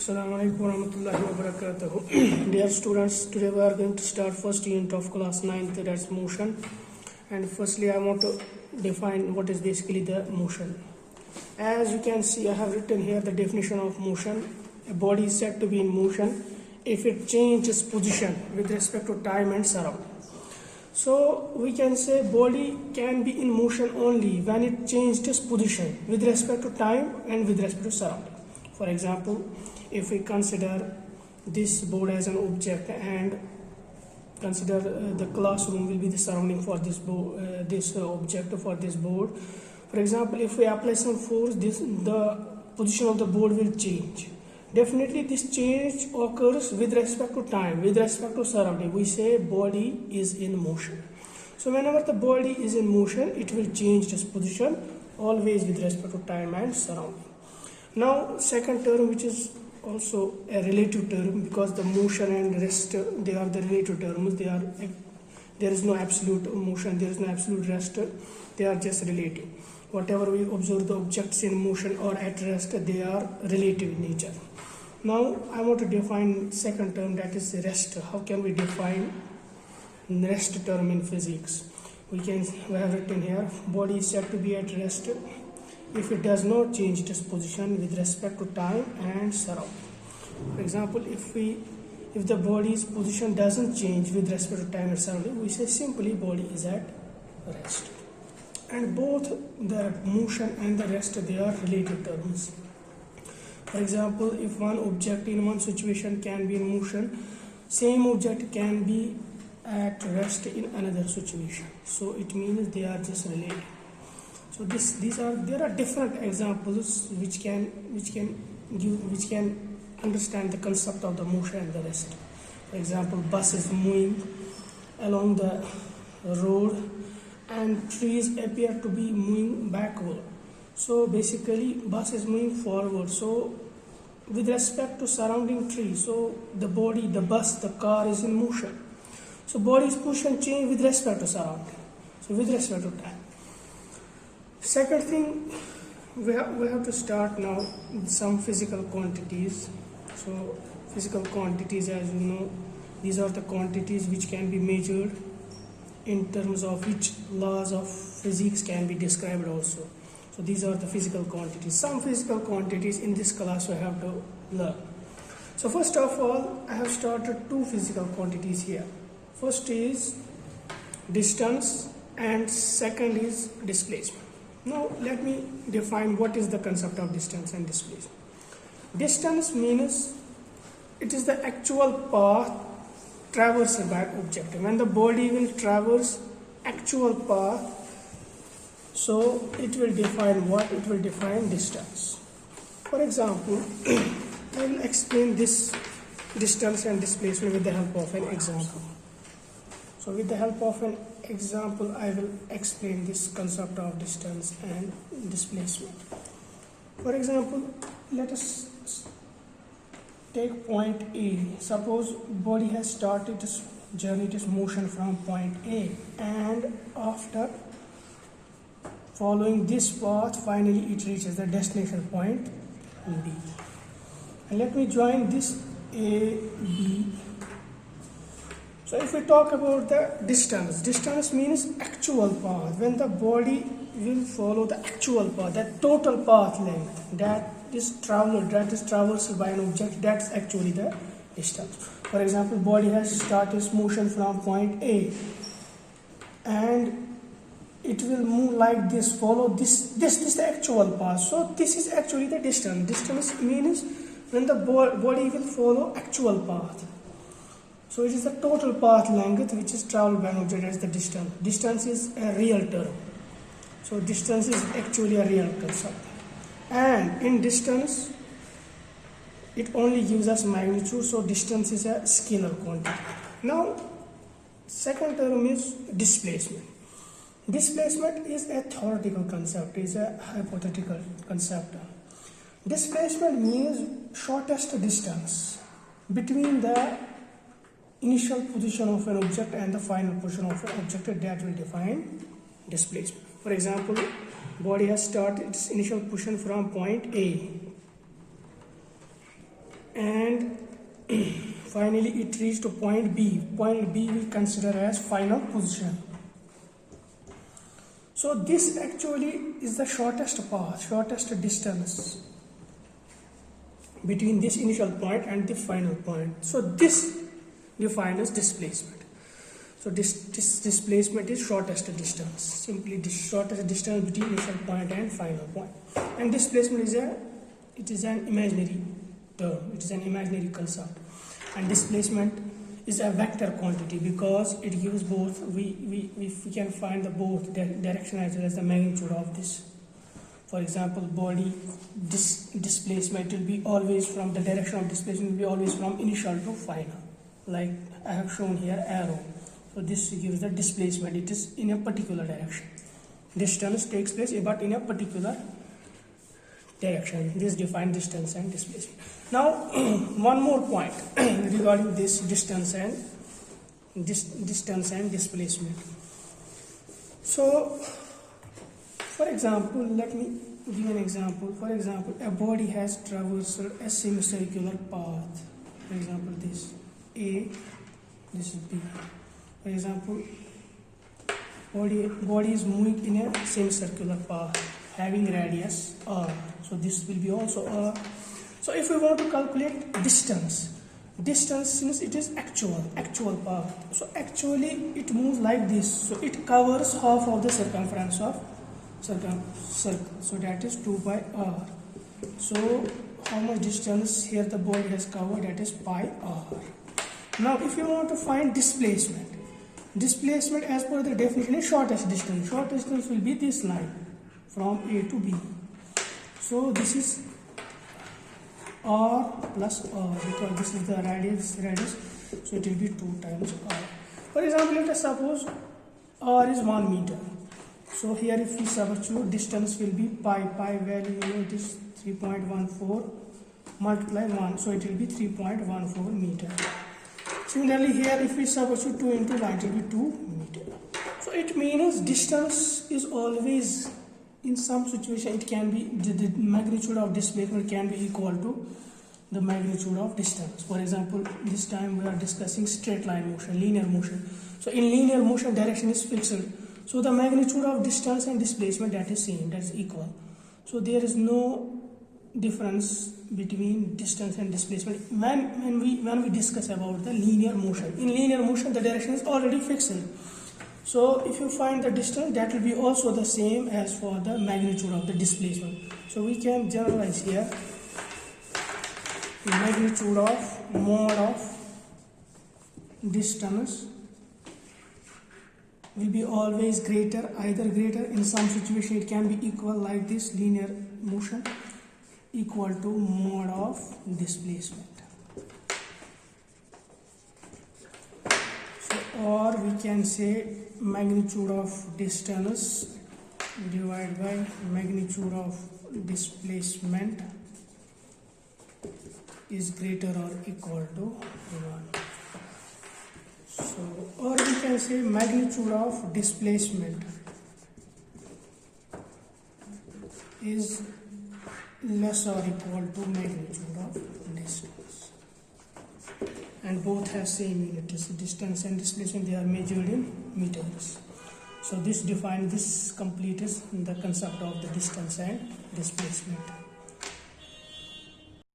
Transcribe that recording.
Assalamualaikum warahmatullahi wabarakatuh. Dear students, today we are going to start first unit of class 9th, that's motion. And firstly I want to define what is basically the motion. As you can see, I have written here the definition of motion. A body is said to be in motion if it changes position with respect to time and surrounding. So we can say body can be in motion only when it changed its position with respect to time and with respect to surrounding. For example, if we consider this board as an object and consider the classroom will be the surrounding for this object for this board. For example, if we apply some force, the position of the board will change. Definitely this change occurs with respect to time, with respect to surrounding. We say body is in motion. So whenever the body is in motion, it will change its position always with respect to time and surrounding. Now second term, which is also a relative term, because the motion and rest, they are the relative terms. There is no absolute motion, there is no absolute rest, they are just relative. Whatever we observe the objects in motion or at rest, they are relative in nature. Now I want to define second term, that is rest. How can we define rest term in physics? We have written here, body is said to be at rest if it does not change its position with respect to time and surrounding. For example, if the body's position doesn't change with respect to time and surrounding, we say simply body is at rest. And both the motion and the rest, they are relative terms. For example, if one object in one situation can be in motion, same object can be at rest in another situation. So it means they are just related. So there are different examples which can understand the concept of the motion and the rest. For example, bus is moving along the road and trees appear to be moving backward. So basically bus is moving forward. So with respect to surrounding trees, so the body, the bus, the car is in motion. So body's position change with respect to surrounding. So with respect to time. Second thing, we have to start now with some physical quantities. So physical quantities, as you know, these are the quantities which can be measured, in terms of which laws of physics can be described also. So these are the physical quantities. Some physical quantities in this class we have to learn. So first of all, I have started two physical quantities here. First is distance and second is displacement. Now let me define what is the concept of distance and displacement. Distance means it is the actual path traversed by object. When the body will traverse actual path, so it will define what? It will define distance. For example, I will explain this distance and displacement with the help of an example. So with the help of an example, I will explain this concept of distance and displacement. For example, let us take point A. Suppose body has started its journey, its motion from point A, and after following this path, finally it reaches the destination point B. And let me join this A, B. So if we talk about the distance means actual path. When the body will follow the actual path, that total path length that is traversed by an object, that's actually the distance. For example, body has started its motion from point A and it will move like this, follow this is the actual path. So this is actually the distance. Distance means when the body will follow actual path. So it is the total path length which is traveled by an object as the distance. Distance is a real term. So distance is actually a real concept. And in distance, it only gives us magnitude. So distance is a scalar quantity. Now, second term is displacement. Displacement is a theoretical concept, is a hypothetical concept. Displacement means shortest distance between the initial position of an object and the final position of an object, that will define displacement. For example, body has started its initial position from point A and finally it reached to point B. Point B we consider as final position. So this actually is the shortest path, shortest distance between this initial point and the final point. So this defined as displacement. So this displacement is shortest distance, simply the shortest distance between initial point and final point. And displacement is an imaginary term, it is an imaginary concept. And displacement is a vector quantity because it gives both, we can find the both direction as well as the magnitude of this. For example, body displacement will be always from, the direction of displacement will be always from initial to final, like I have shown here arrow. So this gives the displacement, it is in a particular direction. Distance takes place but in a particular direction. This defines distance and displacement. Now one more point regarding this distance and displacement. So for example, let me give an example. For example, a body has traversed a semicircular path. For example, this A, this is B. For example, body is moving in a semicircular path having radius r. So this will be also r. So if we want to calculate distance since it is actual path, so actually it moves like this. So it covers half of the circumference of circle. So that is 2 by r. So how much distance here the body has covered? That is pi r. Now if you want to find displacement as per the definition is shortest distance. Shortest distance will be this line from A to B. So this is r plus r because this is the radius, so it will be 2 times r. For example, let us suppose r is 1 meter. So here if we substitute, distance will be pi value, it is 3.14 multiply 1, so it will be 3.14 meter. Similarly here if we substitute 2 into 1, it will be 2 meter. So it means distance is always, in some situation it can be, the magnitude of displacement can be equal to the magnitude of distance. For example, this time we are discussing straight line motion, linear motion. So in linear motion direction is fixed. So the magnitude of distance and displacement, that is same, that is equal. So there is no difference between distance and displacement when we discuss about the linear motion. In linear motion the direction is already fixed. So if you find the distance, that will be also the same as for the magnitude of the displacement. So we can generalize here, the magnitude of mod of distance will be always greater, either greater, in some situation it can be equal like this, linear motion equal to mod of displacement. So, or we can say magnitude of distance divided by magnitude of displacement is greater or equal to 1. So, or we can say magnitude of displacement is less or equal to magnitude of distance, and both have same units. Distance and displacement, they are measured in meters. So this completes the concept of the distance and displacement.